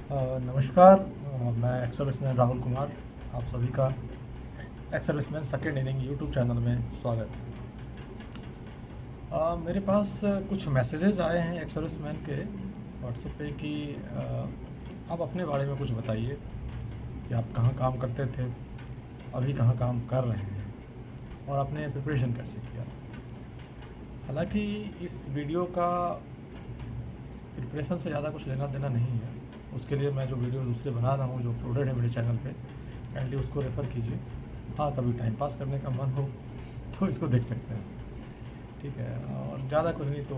नमस्कार। मैं ex serviceman Rahul Kumar. आप सभी का ex serviceman second inning YouTube channel में स्वागत है। मेरे पास कुछ मैसेजेस आए हैं एक्स सर्विसमैन के व्हाट्सएप पे कि आप अपने बारे में कुछ बताइए कि आप कहाँ काम करते थे, अभी कहाँ काम कर रहे हैं और आपने प्रिपरेशन कैसे किया था। हालांकि इस वीडियो का प्रिपरेशन से ज़्यादा कुछ लेना देना नहीं है। उसके लिए मैं जो वीडियो दूसरे बना रहा हूँ जो अपलोडेड है मेरे चैनल पे, काइंडली उसको रेफ़र कीजिए। हाँ, कभी टाइम पास करने का मन हो तो इसको देख सकते हैं, ठीक है। और ज़्यादा कुछ नहीं तो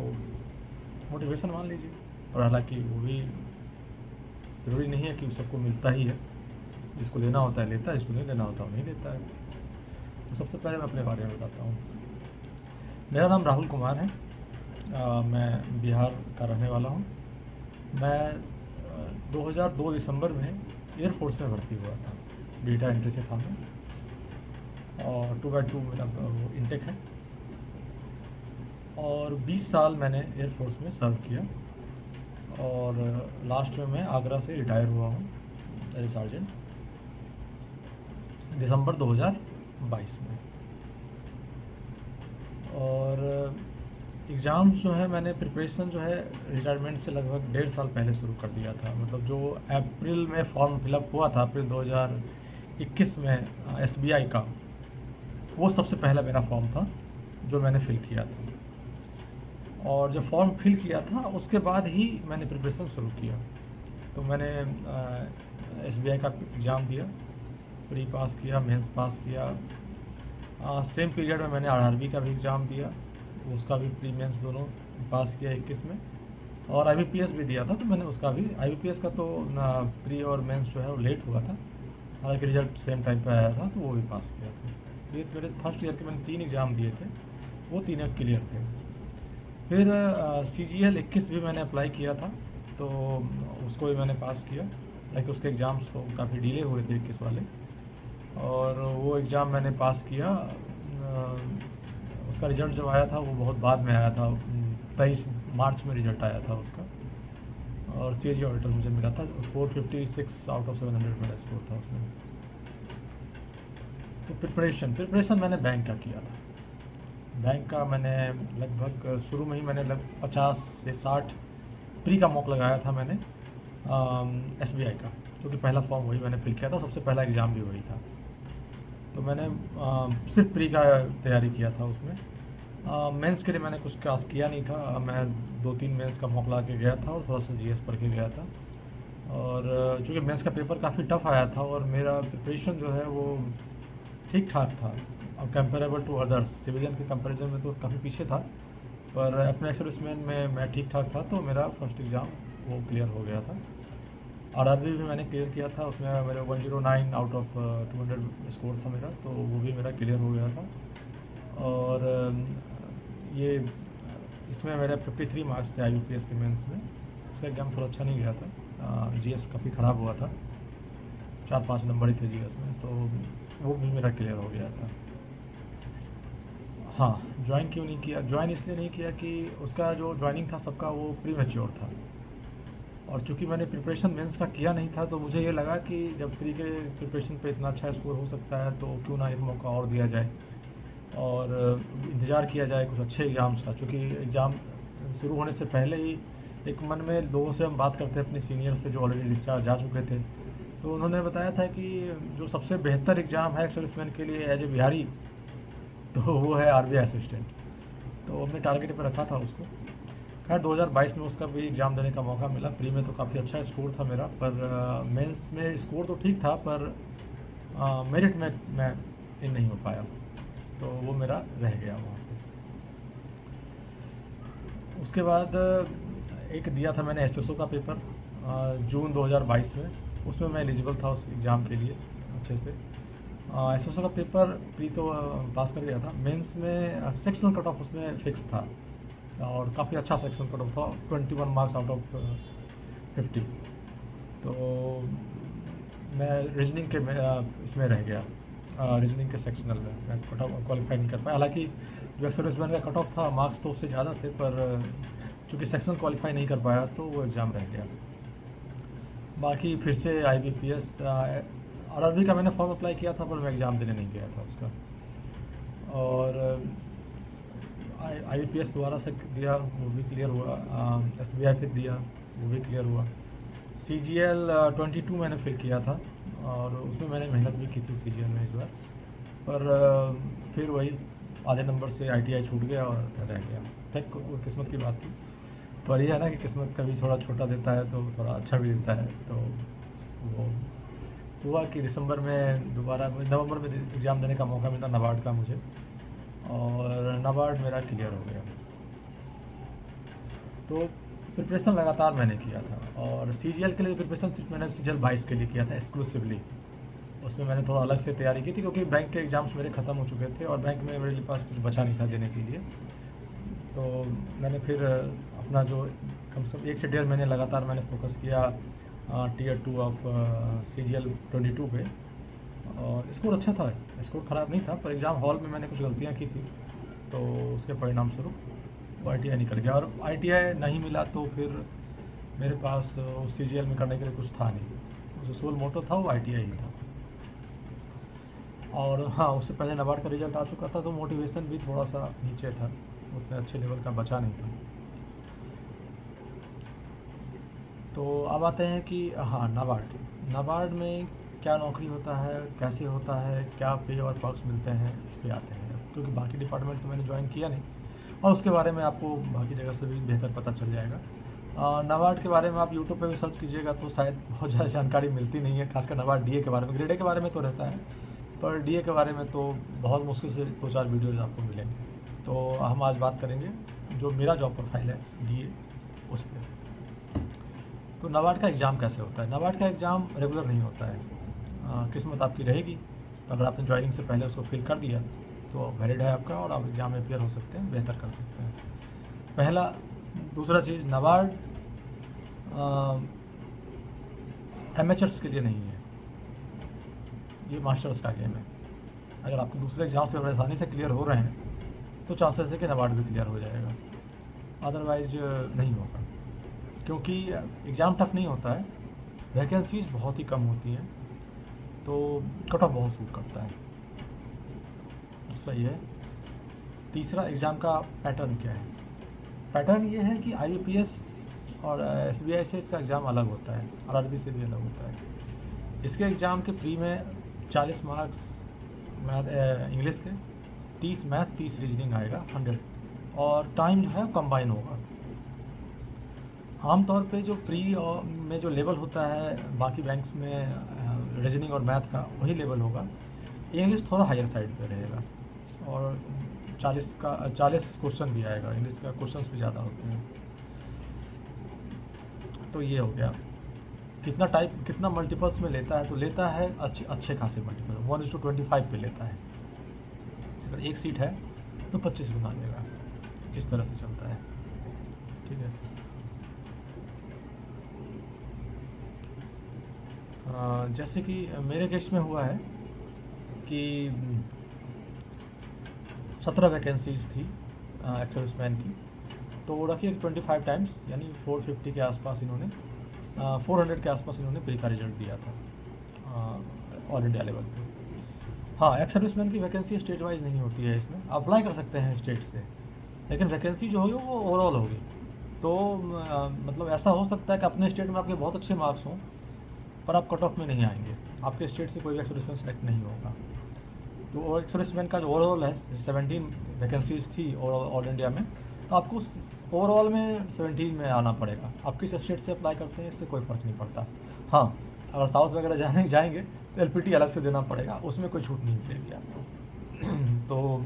मोटिवेशन मान लीजिए। और हालांकि वो भी ज़रूरी नहीं है कि सबको मिलता ही है। जिसको लेना होता है लेता है, जिसको नहीं लेना होता वो नहीं लेता है। तो सबसे पहले मैं अपने बारे में बताता हूँ। मेरा नाम राहुल कुमार है। मैं बिहार का रहने वाला हूँ। मैं 2002 दिसंबर में एयरफोर्स में भर्ती हुआ था। बीटा एंट्री से था मैं, और 2/2 मेरा वो इंटेक है। और 20 साल मैंने एयरफोर्स में सर्व किया और लास्ट में मैं आगरा से रिटायर हुआ हूँ एज ए सार्जेंट दिसंबर 2022 में। और एग्ज़ाम्स जो है मैंने प्रिपरेशन जो है रिटायरमेंट से लगभग 1.5 साल पहले शुरू कर दिया था। मतलब जो अप्रैल में फॉर्म फिलअप हुआ था, अप्रैल 2021 में एसबीआई का, वो सबसे पहला मेरा फॉर्म था जो मैंने फ़िल किया था। और जब फॉर्म फिल किया था उसके बाद ही मैंने प्रिपरेशन शुरू किया। तो मैंने एसबीआई का एग्ज़ाम दिया, प्री पास किया, मेंस पास किया। सेम पीरियड में मैंने आरआरबी का भी एग्ज़ाम दिया, उसका भी प्री मेंस दोनों पास किया 21 में। और आईबीपीएस भी दिया था, तो मैंने उसका भी, आईबीपीएस का तो प्री और मेंस जो है वो लेट हुआ था, हालांकि रिजल्ट सेम टाइम पर आया था, तो वो भी पास किया था। ये मेरे फर्स्ट ईयर के मैंने 3 एग्ज़ाम दिए थे, वो तीनों क्लियर थे। फिर CGL 21 भी मैंने अप्लाई किया था, तो उसको भी मैंने पास किया। लाइक उसके एग्ज़ाम्स तो काफ़ी डिले हुए थे 21 वाले, और वो एग्ज़ाम मैंने पास किया। उसका रिज़ल्ट जब आया था वो बहुत बाद में आया था, 23 मार्च में रिज़ल्ट आया था उसका। और CAG ऑडिटर मुझे मिला था, 456 आउट ऑफ 700 मेरा स्कोर था उसमें। तो प्रिपरेशन मैंने बैंक का किया था। बैंक का मैंने लगभग शुरू में ही मैंने लगभग 50 से 60 प्री का मॉक लगाया था मैंने एसबीआई का, क्योंकि पहला फॉर्म वही मैंने फिल किया था, सबसे पहला एग्ज़ाम भी वही था। तो मैंने सिर्फ प्री का तैयारी किया था उसमें। मेंस के लिए मैंने कुछ खास किया नहीं था। मैं 2-3 मेंस का मॉक ला के गया था और थोड़ा सा जीएस पढ़ के गया था। और चूँकि मेंस का पेपर काफ़ी टफ आया था और मेरा प्रिपरेशन जो है वो ठीक ठाक था, और कंपेरेबल टू अदर्स सिविलियन के कंपैरिजन में तो काफ़ी पीछे था, पर अपने सर्विसमैन में मैं ठीक ठाक था, तो मेरा फर्स्ट एग्ज़ाम वो क्लियर हो गया था। आरआरबी भी मैंने क्लियर किया था, उसमें मेरे 109 आउट ऑफ 200 स्कोर था मेरा, तो वो भी मेरा क्लियर हो गया था। और ये इसमें मेरे 53 मार्क्स थे आईबीपीएस के मेंस में। उसका एग्ज़ाम थोड़ा अच्छा नहीं गया था, जीएस काफ़ी ख़राब हुआ था, 4-5 नंबर ही थे जीएस में, तो वो भी मेरा क्लियर हो गया था। हाँ, ज्वाइन क्यों नहीं किया? ज्वाइन इसलिए नहीं किया कि उसका जो ज्वाइनिंग था सबका वो प्री मैच्योर था, और चूँकि मैंने प्रिपरेशन मेंस का किया नहीं था, तो मुझे ये लगा कि जब प्री के प्रिपरेशन पे इतना अच्छा स्कोर हो सकता है, तो क्यों ना एक मौका और दिया जाए और इंतज़ार किया जाए कुछ अच्छे एग्ज़ाम्स का। चूँकि एग्ज़ाम शुरू होने से पहले ही एक मन में लोगों से हम बात करते हैं, अपने सीनियर से जो ऑलरेडी डिस्चार्ज जा चुके थे, तो उन्होंने बताया था कि जो सबसे बेहतर एग्ज़ाम है सर्विसमैन के लिए एज ए बिहारी, तो वो है आरबीआई असिस्टेंट। तो हमने टारगेट पे रखा था उसको। खैर 2022 में उसका भी एग्ज़ाम देने का मौका मिला। प्री में तो काफ़ी अच्छा स्कोर था मेरा, पर मेंस में स्कोर तो ठीक था, पर मेरिट में मैं इन नहीं हो पाया, तो वो मेरा रह गया वहाँ पे। उसके बाद एक दिया था मैंने एसएसओ का पेपर जून 2022 में। उसमें मैं एलिजिबल था उस एग्ज़ाम के लिए अच्छे से। एसएसओ का पेपर प्री तो पास कर गया था। मेंस में सेक्शनल कट ऑफ उसमें फिक्स था, और काफ़ी अच्छा सेक्शन कट ऑफ था, 21 मार्क्स आउट ऑफ 50। तो मैं रीजनिंग के इसमें रह गया, रीजनिंग के सेक्शनल में मैं कट ऑफ क्वालिफाई नहीं कर पाया। हालांकि जो एक्स सर्विसमैन का कट ऑफ था मार्क्स तो उससे ज़्यादा थे, पर चूँकि सेक्शनल क्वालिफाई नहीं कर पाया तो वो एग्ज़ाम रह गया। बाकी फिर से IBPS RRB का मैंने फॉर्म अप्लाई किया था, पर मैं एग्ज़ाम देने नहीं गया था उसका। और IBPS दोबारा से दिया, वो भी क्लियर हुआ। SBI फिर दिया, वो भी क्लियर हुआ। CGL 22 मैंने फिल किया था, और उसमें मैंने मेहनत भी की थी CGL में इस बार, पर फिर वही आधे नंबर से ITI छूट गया और रह गया। खैर वो किस्मत की बात थी, पर यह है ना कि किस्मत कभी थोड़ा छोटा देता है तो थोड़ा अच्छा भी देता है। तो वो हुआ कि दिसंबर में दोबारा नवंबर में एग्ज़ाम देने का मौका मिला NABARD का मुझे, और NABARD मेरा क्लियर हो गया। तो प्रिपरेशन लगातार मैंने किया था, और CGL के लिए प्रिपरेशन सिर्फ मैंने CGL 22 के लिए किया था एक्सक्लूसिवली। उसमें मैंने थोड़ा अलग से तैयारी की थी, क्योंकि बैंक के एग्ज़ाम्स मेरे ख़त्म हो चुके थे और बैंक में मेरे पास कुछ बचा नहीं था देने के लिए। तो मैंने फिर अपना जो कम से कम 1 से 1.5 महीने लगातार मैंने फोकस किया Tier 2 ऑफ CGL 22 पे, और स्कोर अच्छा था, स्कोर ख़राब नहीं था, पर एग्ज़ाम हॉल में मैंने कुछ गलतियाँ की थी, तो उसके परिणाम स्वरूप वो ITI निकल गया। और ITI नहीं मिला तो फिर मेरे पास उस CGL में करने के लिए कुछ था नहीं, जो सोल मोटो था वो ITI ही था। और हाँ, उससे पहले NABARD का रिज़ल्ट आ चुका था, तो मोटिवेशन भी थोड़ा सा नीचे था, उतने अच्छे लेवल का बचा नहीं था। तो अब आते हैं कि हाँ, NABARD में क्या नौकरी होता है, कैसे होता है, क्या पे और पर्क्स मिलते हैं, इस पे आते हैं, क्योंकि बाकी डिपार्टमेंट तो मैंने ज्वाइन किया नहीं, और उसके बारे में आपको बाकी जगह से भी बेहतर पता चल जाएगा। NABARD के बारे में आप यूट्यूब पे भी सर्च कीजिएगा तो शायद बहुत ज़्यादा जानकारी मिलती नहीं है, खासकर NABARD DA के बारे में। ग्रेड A के बारे में तो रहता है, पर DA के बारे में तो बहुत मुश्किल से 2-4 वीडियोज़ आपको मिलेंगे। तो हम आज बात करेंगे जो मेरा जॉब प्रोफाइल है DA, उस पर। तो NABARD का एग्ज़ाम कैसे होता है? NABARD का एग्ज़ाम रेगुलर नहीं होता है, किस्मत आपकी रहेगी तो अगर आपने ज्वाइनिंग से पहले उसको फिल कर दिया तो वैलिड है आपका, और आप एग्ज़ाम में अपियर हो सकते हैं, बेहतर कर सकते हैं। पहला। दूसरा चीज़, NABARD एमेचर्स के लिए नहीं है, ये मास्टर्स का गेम है। अगर आपके दूसरे एग्ज़ाम से बड़े आसानी से क्लियर हो रहे हैं तो चांसेस है कि NABARD भी क्लियर हो जाएगा, अदरवाइज नहीं होगा, क्योंकि एग्ज़ाम टफ नहीं होता है, वैकेंसीज़ बहुत ही कम होती हैं, तो कट ऑफ बहुत सूट करता है। दूसरा ये है। तीसरा, एग्ज़ाम का पैटर्न क्या है? पैटर्न ये है कि IBPS और SBI से इसका एग्ज़ाम अलग होता है, RRB से भी अलग होता है। इसके एग्ज़ाम के प्री में 40 मार्क्स मैथ इंग्लिश के, 30 मैथ, 30 रीजनिंग आएगा 100, और टाइम जो है कंबाइन होगा। आमतौर पे जो प्री और में जो लेवल होता है बाकी बैंक्स में रीजनिंग और मैथ का, वही लेवल होगा। इंग्लिश थोड़ा हायर साइड पे रहेगा, और 40 क्वेश्चन भी आएगा, इंग्लिश का क्वेश्चंस भी ज़्यादा होते हैं। तो ये हो गया। कितना मल्टीपल्स में लेता है, तो लेता है अच्छे खासे मल्टीपल, 1:25 पे लेता है। अगर एक सीट है तो 25 गुना लेगा, इस तरह से चलता है। ठीक है। जैसे कि मेरे केस में हुआ है कि 17 वैकेंसीज थी एक्सर्विसमैन की, तो रखिए 25 टाइम्स, यानी 450 के आसपास इन्होंने 400 के आसपास इन्होंने प्री का रिजल्ट दिया था ऑल इंडिया लेवल पे। हाँ, एक्सर्विसमैन की वैकेंसी स्टेट वाइज नहीं होती है, इसमें अप्लाई कर सकते हैं स्टेट से, लेकिन वैकेंसी जो होगी वो ओवरऑल होगी। तो मतलब ऐसा हो सकता है कि अपने स्टेट में आपके बहुत अच्छे मार्क्स हों, पर आप कट ऑफ में नहीं आएंगे, आपके स्टेट से कोई भी एक्सर्विसमैन सेलेक्ट नहीं होगा। तो एक्सर्विसमैन का जो ओवरऑल है 17 वैकेंसीज थी ऑल इंडिया में, तो आपको ओवरऑल में 17 में आना पड़ेगा। आप किस स्टेट से अप्लाई करते हैं इससे कोई फ़र्क नहीं पड़ता। हाँ, अगर साउथ वगैरह जाएंगे तो LPT अलग से देना पड़ेगा, उसमें कोई छूट नहीं मिलेगी आपको। तो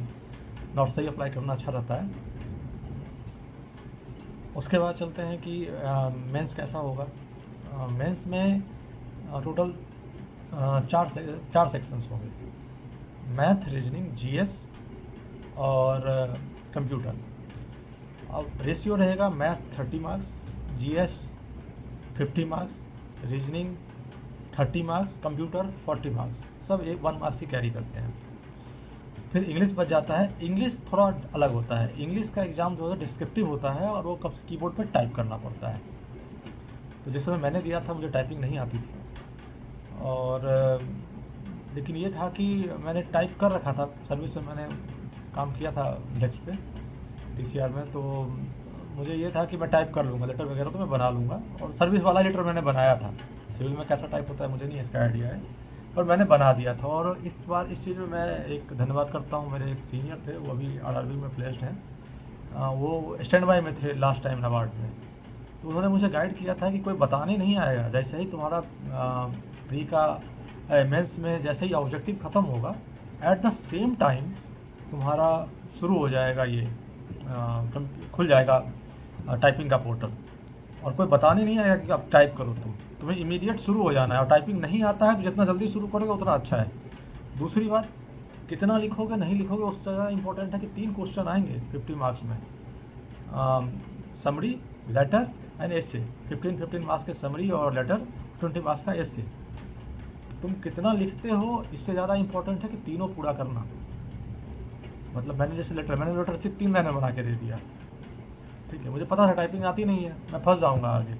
नॉर्थ से ही अप्लाई करना अच्छा रहता है। उसके बाद चलते हैं कि मेंस कैसा होगा। मेंस में टोटल 4 सेक्शंस होंगे, मैथ, रीजनिंग, GS और कंप्यूटर। अब रेशियो रहेगा, math 30 marks, GS 50 marks, reasoning 30 marks, computer 40 marks, सब 1 मार्क्स ही कैरी करते हैं। फिर इंग्लिश बच जाता है। इंग्लिश थोड़ा अलग होता है, इंग्लिश का एग्ज़ाम जो है डिस्क्रिप्टिव होता है, और वो कीबोर्ड पर टाइप करना पड़ता है। तो जिस समय मैंने दिया था मुझे टाइपिंग नहीं आती थी, और लेकिन ये था कि मैंने टाइप कर रखा था, सर्विस में मैंने काम किया था डेस्क पे TCR में, तो मुझे ये था कि मैं टाइप कर लूँगा, लेटर वगैरह तो मैं बना लूँगा, और सर्विस वाला लेटर मैंने बनाया था। सिविल में कैसा टाइप होता है मुझे नहीं इसका आइडिया है, पर मैंने बना दिया था। और इस बार इस चीज़ में मैं एक धन्यवाद करता हूँ, मेरे एक सीनियर थे, वो अभी RRB में प्लेस्ड हैं, वो स्टैंड बाई में थे लास्ट टाइम नाबार्ड में। तो उन्होंने मुझे गाइड किया था कि कोई बताने नहीं आएगा, जैसे ही तुम्हारा प्री का मेंस में जैसे ही ऑब्जेक्टिव ख़त्म होगा, एट द सेम टाइम तुम्हारा शुरू हो जाएगा ये खुल जाएगा टाइपिंग का पोर्टल, और कोई बताने नहीं आएगा कि अब टाइप करो, तुम्हें इमीडिएट शुरू हो जाना है। और टाइपिंग नहीं आता है तो जितना जल्दी शुरू करोगे उतना अच्छा है। दूसरी बात, कितना लिखोगे नहीं लिखोगे उससे ज़्यादा इंपॉर्टेंट है कि 3 क्वेश्चन आएंगे 50 मार्क्स में, summary, letter and essay. 15 marks के समरी और लेटर, 20 मार्क्स का एसे। तुम कितना लिखते हो इससे ज़्यादा इंपॉर्टेंट है कि तीनों पूरा करना। मतलब मैंने जैसे लेटर सिर्फ 3 लाइनें बना के दे दिया, ठीक है, मुझे पता था टाइपिंग आती नहीं है, मैं फंस जाऊंगा आगे।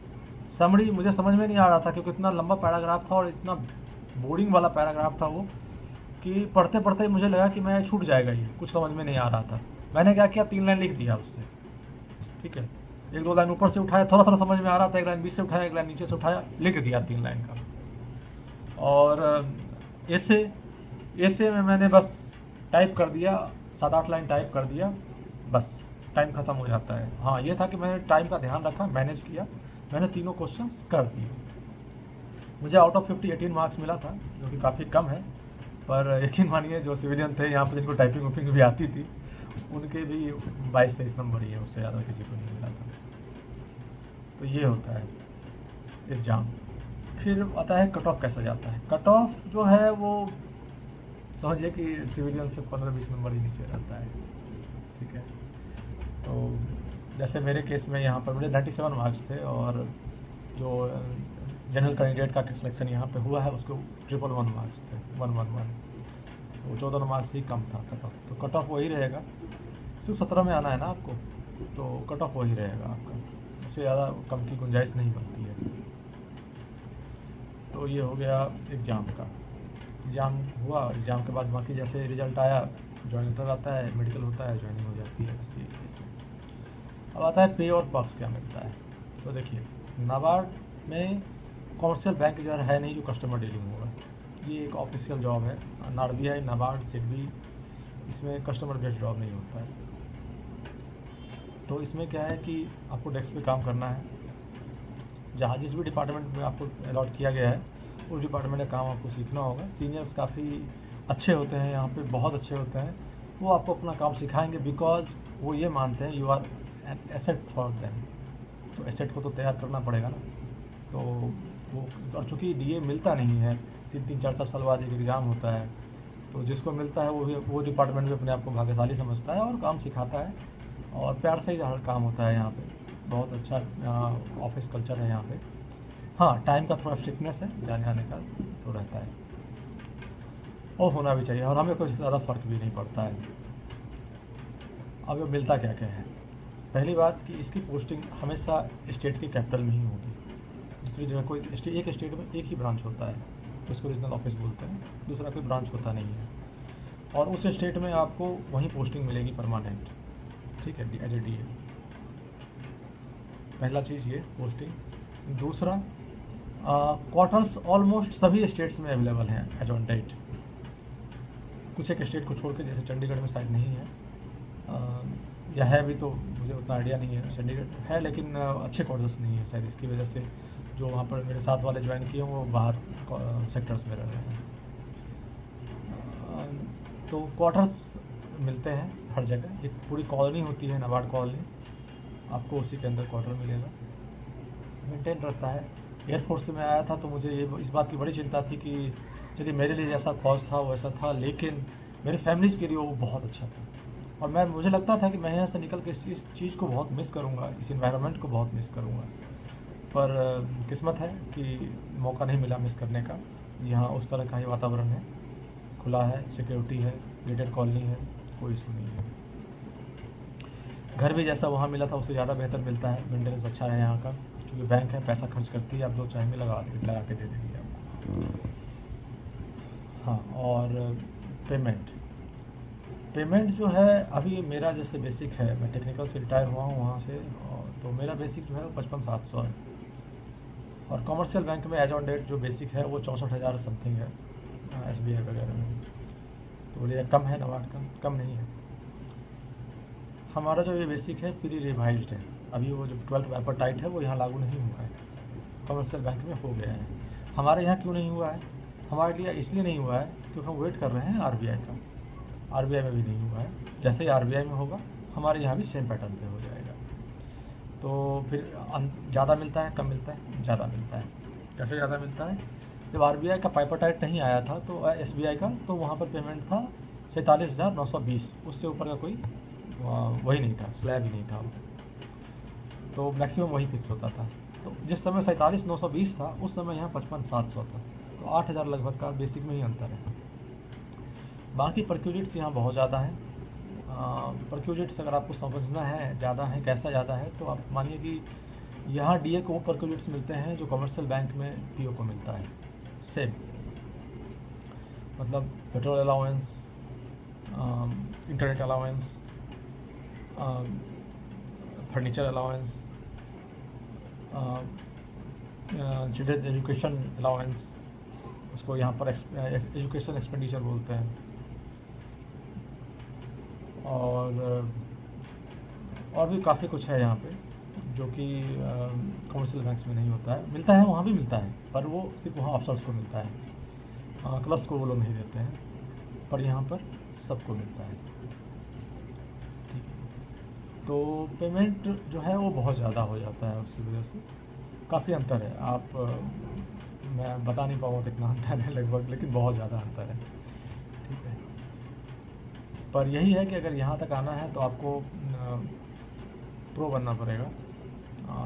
समरी मुझे समझ में नहीं आ रहा था क्योंकि इतना लंबा पैराग्राफ था और इतना बोरिंग वाला पैराग्राफ था वो, कि पढ़ते पढ़ते मुझे लगा कि मैं छूट जाएगा, ये कुछ समझ में नहीं आ रहा था। मैंने क्या किया, 3 लाइन लिख दिया उससे, ठीक है, 1-2 लाइन ऊपर से उठाया, थोड़ा थोड़ा समझ में आ रहा था, 1 लाइन बीच से उठाया, 1 लाइन नीचे से उठाया, लिख दिया 3 लाइन का। और ऐसे में मैंने बस टाइप कर दिया, 7-8 लाइन टाइप कर दिया, बस टाइम ख़त्म हो जाता है। हाँ, ये था कि मैंने टाइम का ध्यान रखा, मैनेज किया, मैंने तीनों क्वेश्चंस कर दिए। मुझे आउट ऑफ 50 18 मार्क्स मिला था, जो कि काफ़ी कम है, पर यकीन मानिए जो सिविलियन थे यहाँ पर जिनको टाइपिंग वाइपिंग भी आती थी, उनके भी 22-23 नंबर ही है, उससे ज़्यादा किसी को नहीं मिला था। तो ये होता है एग्ज़ाम। फिर आता है कट ऑफ कैसा जाता है। कट ऑफ जो है वो समझिए कि सिविलियन से 15-20 नंबर ही नीचे रहता है, ठीक है। तो जैसे मेरे केस में यहाँ पर मेरे 97 मार्क्स थे, और जो जनरल कैंडिडेट का सिलेक्शन यहाँ पे हुआ है उसको 111 मार्क्स थे, 111, तो 14 मार्क्स ही कम था कट ऑफ। तो कट ऑफ वही रहेगा, सिर्फ 17 में आना है ना आपको, तो कट ऑफ वही रहेगा आपका, उससे ज़्यादा कम की गुंजाइश नहीं बनती है। तो ये हो गया एग्ज़ाम का। एग्ज़ाम हुआ, एग्ज़ाम के बाद बाकी जैसे रिज़ल्ट आया, जॉइन लेटर आता है, मेडिकल होता है, ज्वाइनिंग हो जाती है, बस ये कैसे। अब आता है पे और पर्क्स क्या मिलता है। तो देखिए, नाबार्ड में कॉमर्शियल बैंक जो है नहीं, जो कस्टमर डीलिंग होगा, ये एक ऑफिशियल जॉब है। RBI, नाबार्ड, सिडबी, इसमें कस्टमर बेस्ड जॉब नहीं होता है। तो इसमें क्या है कि आपको डेस्क पे काम करना है, जहाँ जिस भी डिपार्टमेंट में आपको अलॉट किया गया है उस डिपार्टमेंट का काम आपको सीखना होगा। सीनियर्स काफ़ी अच्छे होते हैं यहाँ पे, बहुत अच्छे होते हैं, वो आपको अपना काम सिखाएंगे, बिकॉज वो ये मानते हैं you are an asset for them. तो एसेट को तो तैयार करना पड़ेगा ना। तो वो, और चूँकि DA मिलता नहीं है, 3-3 4-4 साल बाद एक एग्ज़ाम होता है, तो जिसको मिलता है वो डिपार्टमेंट भी अपने आप को भाग्यशाली समझता है और काम सिखाता है, और प्यार से ही हर काम होता है यहाँ पे। बहुत अच्छा ऑफिस कल्चर है यहाँ पे। हाँ, टाइम का थोड़ा स्ट्रिक्टनेस है, जाने आने का तो रहता है, और होना भी चाहिए, और हमें कुछ ज़्यादा फ़र्क भी नहीं पड़ता है। अब ये मिलता क्या क्या है। पहली बात कि इसकी पोस्टिंग हमेशा स्टेट की कैपिटल में ही होगी। दूसरी जगह कोई एक स्टेट में एक ही ब्रांच होता है, तो उसको रीजनल ऑफिस बोलते हैं, दूसरा कोई ब्रांच होता नहीं है, और उस स्टेट में आपको वहीं पोस्टिंग मिलेगी परमानेंट, ठीक है, एज ए DA। पहला चीज़ ये पोस्टिंग। दूसरा, क्वार्टर्स ऑलमोस्ट सभी स्टेट्स में अवेलेबल हैं एज ऑन डेट, कुछ एक स्टेट को छोड़ के, जैसे चंडीगढ़ में शायद नहीं है, या है भी तो मुझे उतना आइडिया नहीं है। चंडीगढ़ है लेकिन अच्छे क्वार्टर्स नहीं है शायद, इसकी वजह से जो वहाँ पर मेरे साथ वाले ज्वाइन किए वो बाहर सेक्टर्स में रह रहे हैं। तो क्वार्टर्स मिलते हैं हर जगह, एक पूरी कॉलोनी होती है नाबार्ड कॉलोनी, आपको उसी के अंदर क्वार्टर मिलेगा, मेंटेन रहता है। एयरफोर्स में आया था तो मुझे ये इस बात की बड़ी चिंता थी कि चलिए मेरे लिए जैसा फौज था वैसा था, लेकिन मेरी फैमिलीज़ के लिए वो बहुत अच्छा था, और मुझे लगता था कि मैं यहाँ से निकल के इस चीज़ को बहुत मिस करूँगा, इस इन्वायरमेंट को बहुत मिस करूँगा, पर किस्मत है कि मौका नहीं मिला मिस करने का। यहाँ उस तरह का ही वातावरण है, खुला है, सिक्योरिटी है, गेटेड कॉलोनी है, कोई इशू नहीं है। घर भी जैसा वहाँ मिला था उससे ज़्यादा बेहतर मिलता है, मेंटेनेंस अच्छा है यहाँ का, क्योंकि बैंक है, पैसा खर्च करती है, आप जो चाहेंगे लगा के दे देंगे आपको। हाँ, और पेमेंट पेमेंट जो है अभी मेरा जैसे बेसिक है, मैं टेक्निकल से रिटायर हुआ हूँ वहाँ से, और तो मेरा बेसिक जो है वो 55,700 है, और कमर्शियल बैंक में एज ऑन डेट जो बेसिक है वो 64,000 समथिंग है, SBI वगैरह में। तो बोलिए कम है नवाड का? कम नहीं है। हमारा जो ये बेसिक है प्री रिवाइज्ड है, अभी वो जो 12th पेपर टाइट है वो यहाँ लागू नहीं हुआ है, कमर्शियल बैंक में हो गया है। हमारे यहाँ क्यों नहीं हुआ है? हमारे लिए इसलिए नहीं हुआ है क्योंकि हम वेट कर रहे हैं RBI का। RBI में भी नहीं हुआ है, जैसे ही RBI में होगा हमारे यहाँ भी सेम पैटर्न पे हो जाएगा। तो फिर ज़्यादा मिलता है, कम मिलता है? ज़्यादा मिलता है। कैसे ज़्यादा मिलता है? जब RBI का पेपर टाइट नहीं आया था तो SBI का, तो वहाँ पर पेमेंट था 47,920, उससे ऊपर का कोई वही नहीं था, स्लैब ही नहीं था, तो मैक्सिमम वही फिक्स होता था। तो जिस समय 47,920 था उस समय यहाँ 55,700 था, तो 8,000 लगभग का बेसिक में ही अंतर है। बाकी परक्यूजिट्स यहाँ बहुत ज़्यादा हैं। परक्यूजिट्स अगर आपको समझना है ज़्यादा है, कैसा ज़्यादा है, तो आप मानिए कि यहाँ DA को परक्यूजिट्स मिलते हैं जो कमर्शियल बैंक में PO को मिलता है, सेम। मतलब petrol allowance, internet allowance, furniture allowance, children education allowance, उसको यहाँ पर एजुकेशन एक्सपेंडिचर बोलते हैं, और भी काफ़ी कुछ है यहाँ पे जो कि कमर्शियल बैंक्स में नहीं होता है। मिलता है, वहाँ भी मिलता है, पर वो सिर्फ वहाँ ऑफिसर्स को मिलता है, क्लर्क्स को वो लोग नहीं देते हैं, पर यहाँ पर सबको मिलता है। ठीक है, तो पेमेंट जो है वो बहुत ज़्यादा हो जाता है, उसकी वजह से काफ़ी अंतर है। आप मैं बता नहीं पाऊँगा कितना अंतर है लगभग, लेकिन बहुत ज़्यादा अंतर है। ठीक है, पर यही है कि अगर यहाँ तक आना है तो आपको प्रो बनना पड़ेगा।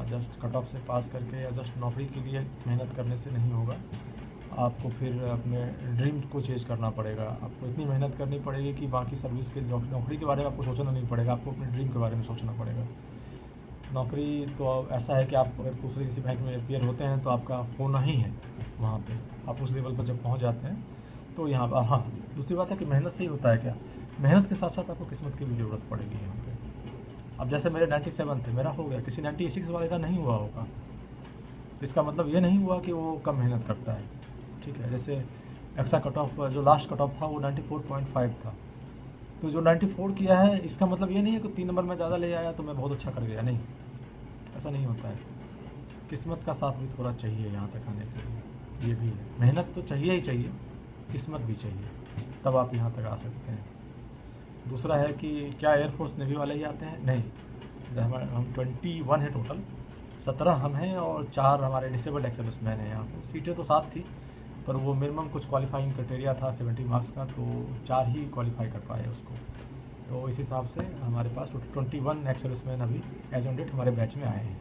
जस्ट कट ऑफ से पास करके या जस्ट नौकरी के लिए मेहनत करने से नहीं होगा, आपको फिर अपने ड्रीम को चेंज करना पड़ेगा। आपको इतनी मेहनत करनी पड़ेगी कि बाकी सर्विस के नौकरी के बारे में आपको सोचना नहीं पड़ेगा, आपको अपने ड्रीम के बारे में सोचना पड़ेगा। नौकरी तो ऐसा है कि आप अगर दूसरे किसी बैंक में अपियर होते हैं तो आपका होना ही है वहाँ पे, आप उस लेवल पर जब पहुँच जाते हैं तो यहाँ पर। हाँ, दूसरी बात है कि मेहनत से ही होता है क्या? मेहनत के साथ साथ आपको किस्मत की भी ज़रूरत पड़ेगी यहाँ पे। अब जैसे मेरे 97 थे, मेरा हो गया, किसी 96 वाले का नहीं हुआ होगा, तो इसका मतलब ये नहीं हुआ कि वो कम मेहनत करता है। ठीक है, जैसे एक्सा कट ऑफ, जो लास्ट कट ऑफ था वो 94.5 था, तो जो 94 किया है इसका मतलब ये नहीं है कि 3 नंबर में ज़्यादा ले आया तो मैं बहुत अच्छा कर गया, नहीं, ऐसा नहीं होता है। किस्मत का साथ भी थोड़ा चाहिए यहाँ तक आने के लिए, ये भी है। मेहनत तो चाहिए ही चाहिए, किस्मत भी चाहिए, तब आप यहाँ तक आ सकते हैं। दूसरा है कि क्या एयरफोर्स नेवी वाले ही आते हैं? नहीं, हम 21 हैं टोटल, 17 हम हैं और 4 हमारे डिसेबल्ड एक्स सर्विसमैन हैं यहाँ पर। सीटें तो 7 थी, पर वो मिनिमम कुछ क्वालिफाइंग क्राइटेरिया था 70 मार्क्स का, तो 4 ही क्वालिफाई कर पाए उसको। तो इस हिसाब से हमारे पास 21 एक्स सर्विसमैन अभी एज ऑन डेट हमारे बैच में आए हैं।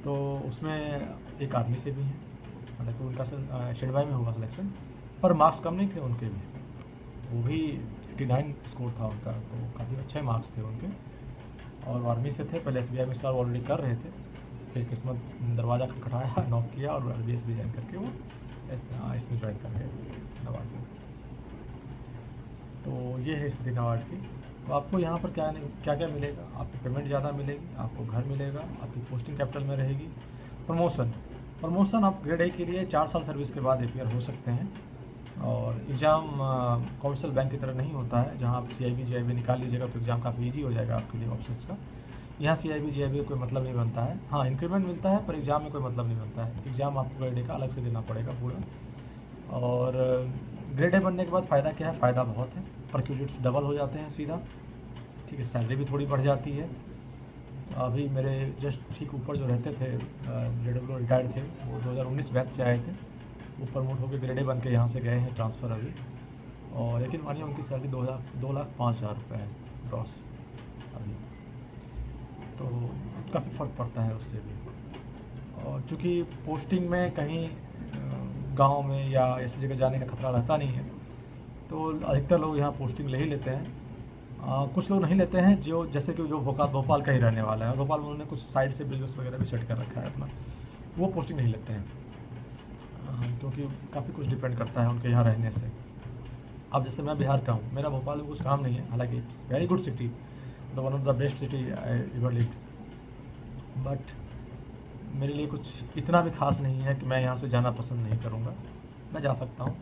तो उसमें एक आर्मी से भी हैं, हालांकि उनका स्टैंड बाय में हुआ सिलेक्शन, पर मार्क्स कम नहीं थे उनके भी, वो भी 89 स्कोर था उनका, तो काफ़ी अच्छे मार्क्स थे उनके। और आर्मी से थे, पहले SBI में सर्व ऑलरेडी कर रहे थे, फिर किस्मत दरवाज़ा खटखटाया, नॉक किया और RBI से रिजाइन करके वो इसमें ज्वाइन कर गए नवाड में। तो ये है स्थिति नवाड की। तो आपको यहाँ पर क्या क्या मिलेगा? आपको पेमेंट ज़्यादा मिलेगी, आपको घर मिलेगा, आपकी पोस्टिंग कैपिटल में रहेगी। प्रमोशन आप ग्रेड A के लिए 4 साल सर्विस के बाद अपियर हो सकते हैं, और एग्ज़ाम कमर्शियल बैंक की तरह नहीं होता है, जहाँ आप CIB GIB निकाल लीजिएगा तो एग्ज़ाम काफ़ी ईजी हो जाएगा आपके लिए ऑप्शंस का। यहाँ CIB GIB का कोई मतलब नहीं बनता है। हाँ, इंक्रीमेंट मिलता है, पर एग्ज़ाम में कोई मतलब नहीं बनता है। एग्ज़ाम आपको ग्रेड A का अलग से देना पड़ेगा पूरा। और ग्रेड A बनने के बाद फ़ायदा क्या है? फ़ायदा बहुत है, परक्यूजिट्स डबल हो जाते हैं सीधा। ठीक है, सैलरी भी थोड़ी बढ़ जाती है। अभी मेरे जस्ट ठीक ऊपर जो रहते थे JW रिटायर्ड थे, वो 2019 बैच से आए थे, वो प्रमोट होकर ग्रेड A बन के यहाँ से गए हैं ट्रांसफ़र अभी। और लेकिन मानिए उनकी सैलरी 2,05,000 रुपये है ग्रॉस अभी, तो काफ़ी फ़र्क पड़ता है उससे भी। और चूँकि पोस्टिंग में कहीं गांव में या ऐसी जगह जाने का खतरा रहता नहीं है, तो अधिकतर लोग यहाँ पोस्टिंग ले ही लेते हैं। कुछ लोग नहीं लेते हैं, जो जैसे कि जो भोपाल का ही रहने वाला है, भोपाल में उन्होंने कुछ साइड से बिजनेस वगैरह भी सेट कर रखा है अपना, वो पोस्टिंग नहीं लेते हैं। क्योंकि काफ़ी कुछ डिपेंड करता है उनके यहाँ रहने से। अब जैसे मैं बिहार का हूँ, मेरा भोपाल में कुछ काम नहीं है, हालांकि it's very good city, the one of the best city I ever lived, but मेरे लिए कुछ इतना भी खास नहीं है कि मैं यहाँ से जाना पसंद नहीं करूँगा। मैं जा सकता हूँ।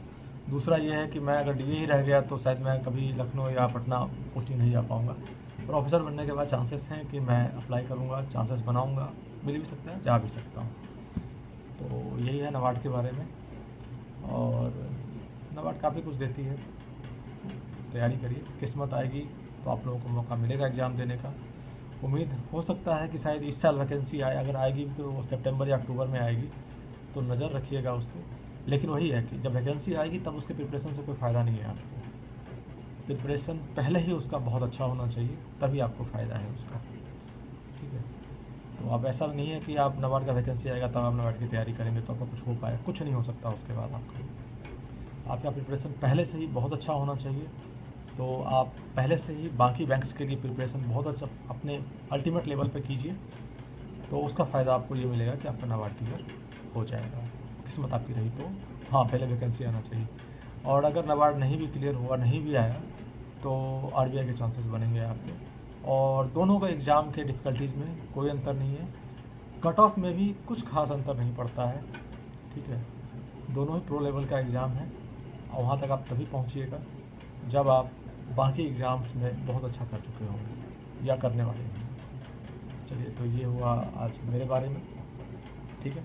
दूसरा ये है कि मैं अगर डीए ही रह गया तो शायद मैं कभी लखनऊ या पटना पोस्टिंग नहीं जा पाऊँगा। पर ऑफिसर बनने के बाद चांसेस हैं कि मैं अप्लाई करूँगा, चांसेस बनाऊँगा, मिल भी सकता है, जा भी सकता हूँ। तो यही है नाबार्ड के बारे में। और नाबार्ड काफ़ी कुछ देती है, तैयारी करिए, किस्मत आएगी तो आप लोगों को मौका मिलेगा एग्ज़ाम देने का। उम्मीद हो सकता है कि शायद इस साल वैकेंसी आए, अगर आएगी तो वो सितंबर या अक्टूबर में आएगी, तो नज़र रखिएगा उस पर। लेकिन वही है कि जब वैकेंसी आएगी तब उसके प्रिपरेशन से कोई फ़ायदा नहीं है आपको। प्रिपरेशन पहले ही उसका बहुत अच्छा होना चाहिए, तभी आपको फ़ायदा है उसका, ठीक है। तो अब ऐसा नहीं है कि आप नाबार्ड का वैकेंसी आएगा तब आप नाबार्ड की तैयारी करेंगे तो आपका कुछ हो पाए, कुछ नहीं हो सकता उसके बाद आपका प्रिपरेशन पहले से ही बहुत अच्छा होना चाहिए। तो आप पहले से ही बाकी बैंक्स के लिए प्रिपरेशन बहुत अच्छा अपने अल्टीमेट लेवल पे कीजिए, तो उसका फ़ायदा आपको ये मिलेगा कि आपका नाबार्ड क्लियर हो जाएगा, किस्मत आपकी रही तो। हाँ, पहले वैकेंसी आना चाहिए। और अगर नाबार्ड नहीं भी क्लियर हुआ, नहीं भी आया, तो आरबीआई के चांसेस बनेंगे आपके। और दोनों का एग्ज़ाम के डिफ़िकल्टीज़ में कोई अंतर नहीं है, कट ऑफ में भी कुछ खास अंतर नहीं पड़ता है, ठीक है। दोनों ही प्रो लेवल का एग्ज़ाम है, और वहाँ तक आप तभी पहुँचिएगा जब आप बाकी एग्ज़ाम्स में बहुत अच्छा कर चुके होंगे या करने वाले होंगे। चलिए, तो ये हुआ आज मेरे बारे में, ठीक है।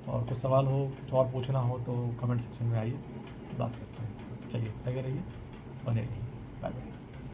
और कुछ सवाल हो, कुछ और पूछना हो तो कमेंट सेक्शन में आइए, बात करते हैं। चलिए, लगे रहिए, बने रहिए, बाय बाय।